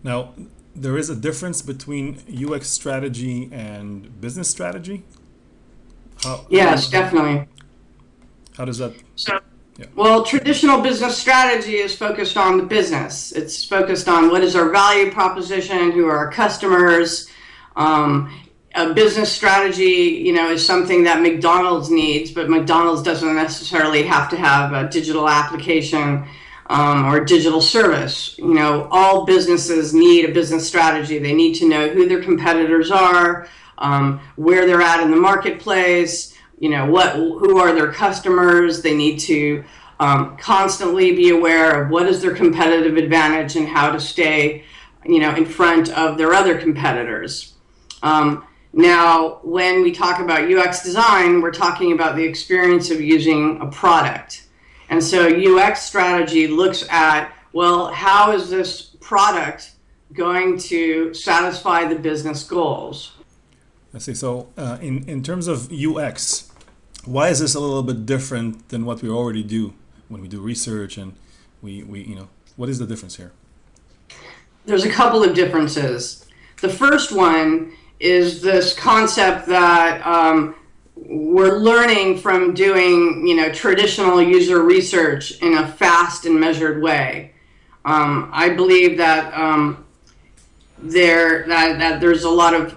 Now, there is a difference between UX strategy and business strategy. How Yes, definitely. how does that? So, Yeah, well, traditional business strategy is focused on the business. It's focused on what is our value proposition, who are our customers. Um, a business strategy, is something that McDonald's needs, but McDonald's doesn't necessarily have to have a digital application or digital service. All businesses need a business strategy. They need to know who their competitors are, where they're at in the marketplace, who are their customers. They need to constantly be aware of what is their competitive advantage and how to stay, in front of their other competitors. Now, when we talk about UX design, we're talking about the experience of using a product. And so UX strategy looks at, well, how is this product going to satisfy the business goals? I see. So, in terms of UX, why is this a little bit different than what we already do when we do research and what is the difference here? There's a couple of differences. The first one is this concept that we're learning from doing, traditional user research in a fast and measured way. I believe that there's a lot of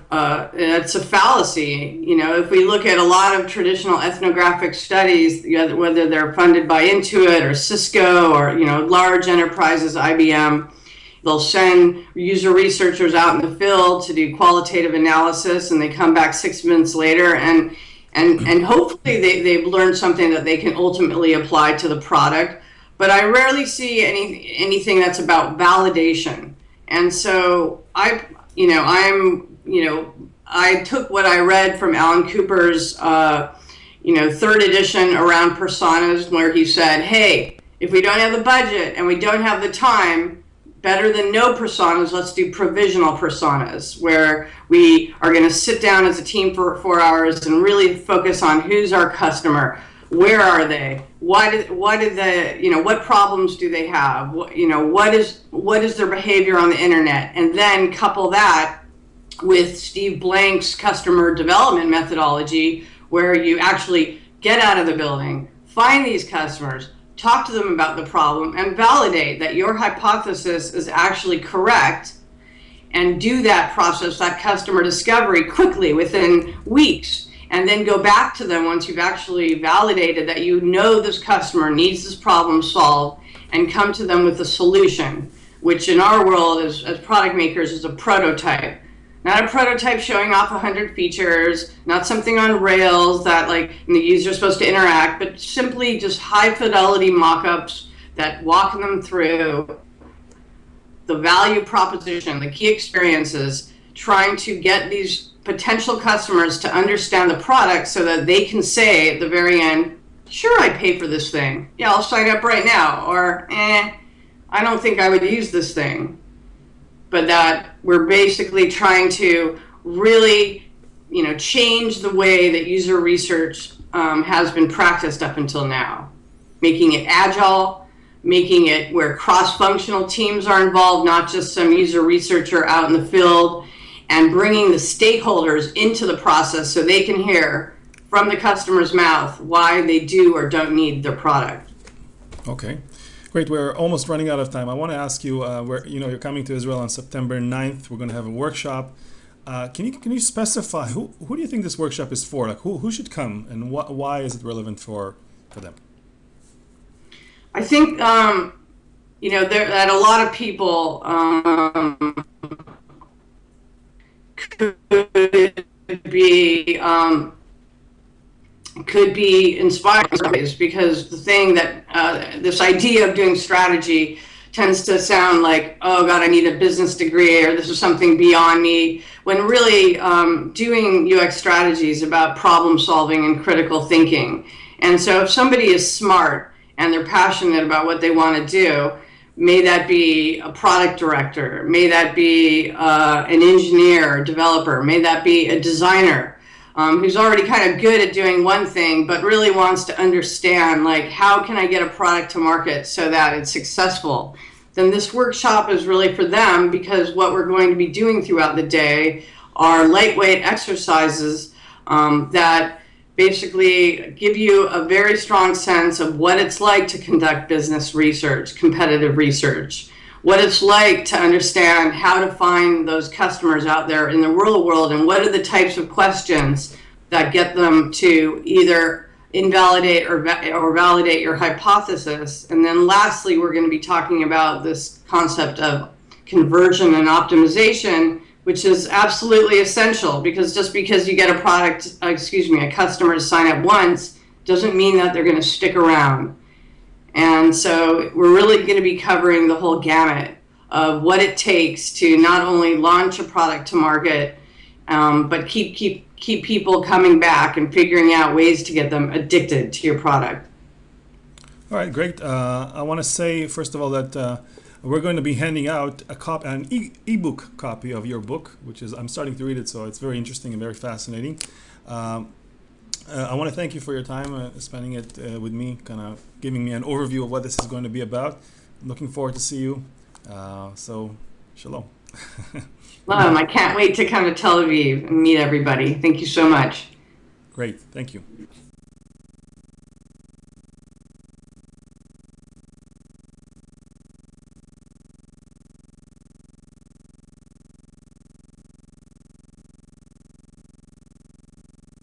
it's a fallacy. If we look at a lot of traditional ethnographic studies, whether they're funded by Intuit or Cisco or large enterprises, IBM, they'll send user researchers out in the field to do qualitative analysis, and they come back 6 months later, and hopefully they've learned something that they can ultimately apply to the product. But I rarely see anything that's about validation. And so I took what I read from Alan Cooper's third edition around personas, where he said, hey, if we don't have the budget and we don't have the time, better than no personas, let's do provisional personas, where we are going to sit down as a team for 4 hours and really focus on who's our customer, where are they, what problems do they have, what is their behavior on the internet, and then couple that with Steve Blank's customer development methodology, where you actually get out of the building, find these customers, talk to them about the problem, and validate that your hypothesis is actually correct, and do that process, that customer discovery, quickly within weeks, and then go back to them once you've actually validated that this customer needs this problem solved, and come to them with a solution, which in our world as product makers is a prototype. Not a prototype showing off 100 features, not something on Rails that the user is supposed to interact, but simply just high fidelity mock-ups that walk them through the value proposition, the key experiences, trying to get these potential customers to understand the product so that they can say at the very end, sure, I pay for this thing. Yeah, I'll sign up right now. Or, I don't think I would use this thing. But that we're basically trying to really, change the way that user research has been practiced up until now, making it agile, making it where cross-functional teams are involved, not just some user researcher out in the field, and bringing the stakeholders into the process so they can hear from the customer's mouth why they do or don't need their product. Okay. Great, we're almost running out of time. I want to ask you, you're coming to Israel on September 9th. We're going to have a workshop. Can you specify who do you think this workshop is for? Who should come, and why is it relevant for them? I think that a lot of people could be inspired because the thing that this idea of doing strategy tends to sound like, oh God, I need a business degree, or this is something beyond me, when really doing UX strategy is about problem solving and critical thinking. And so if somebody is smart and they're passionate about what they want to do, may that be a product director, may that be an engineer or developer, may that be a designer, who's already kind of good at doing one thing, but really wants to understand, how can I get a product to market so that it's successful? then this workshop is really for them, because what we're going to be doing throughout the day are lightweight exercises that basically give you a very strong sense of what it's like to conduct business research, competitive research, what it's like to understand how to find those customers out there in the real world, and what are the types of questions that get them to either invalidate or validate your hypothesis. And then lastly, we're going to be talking about this concept of conversion and optimization, which is absolutely essential, because just because you get a customer to sign up once doesn't mean that they're going to stick around. And so we're really going to be covering the whole gamut of what it takes to not only launch a product to market, but keep people coming back and figuring out ways to get them addicted to your product. All right, great. I want to say, first of all, that we're going to be handing out an ebook copy of your book, which is, I'm starting to read it, so it's very interesting and very fascinating. I want to thank you for your time, spending it with me, kind of giving me an overview of what this is going to be about. Looking forward to see you. So, shalom. I can't wait to come to Tel Aviv and meet everybody. Thank you so much. Great. Thank you.